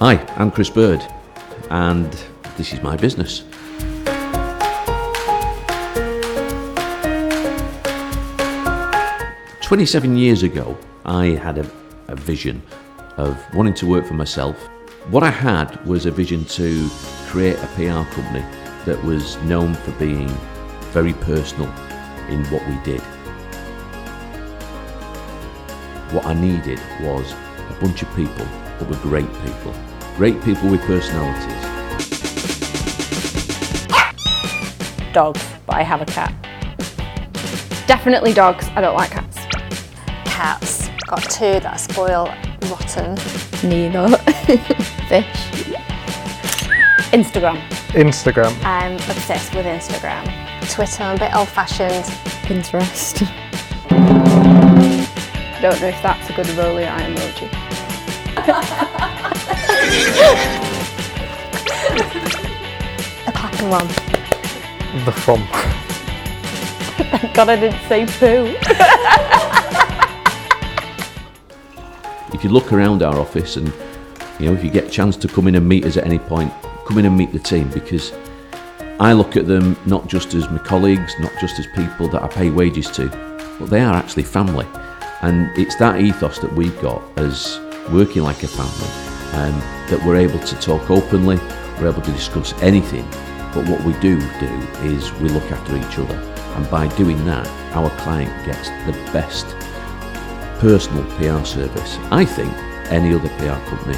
Hi, I'm Chris Bird, and this is my business. "27 years ago, I had a vision of wanting to work for myself. What I had was a vision to create a PR company that was known for being very personal in what we did. What I needed was a bunch of people that were great people with personalities. Dogs, but I have a cat. Definitely dogs, I don't like cats. Cats. Got two that are spoiled rotten. Neither. Fish. Instagram. I'm obsessed with Instagram. Twitter, I'm a bit old-fashioned. Pinterest. Don't know if that's a good rolly eye emoji. The clap and run. The thumb. Thank God I didn't say poo. If you look around our office and if you get a chance to come in and meet us at any point, come in and meet the team, because I look at them not just as my colleagues, not just as people that I pay wages to, but they are actually family. And it's that ethos that we've got as working like a family, that we're able to talk openly, we're able to discuss anything, but what we do is we look after each other. And by doing that, our client gets the best personal PR service I think any other PR company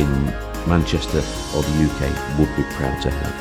in Manchester or the UK would be proud to have.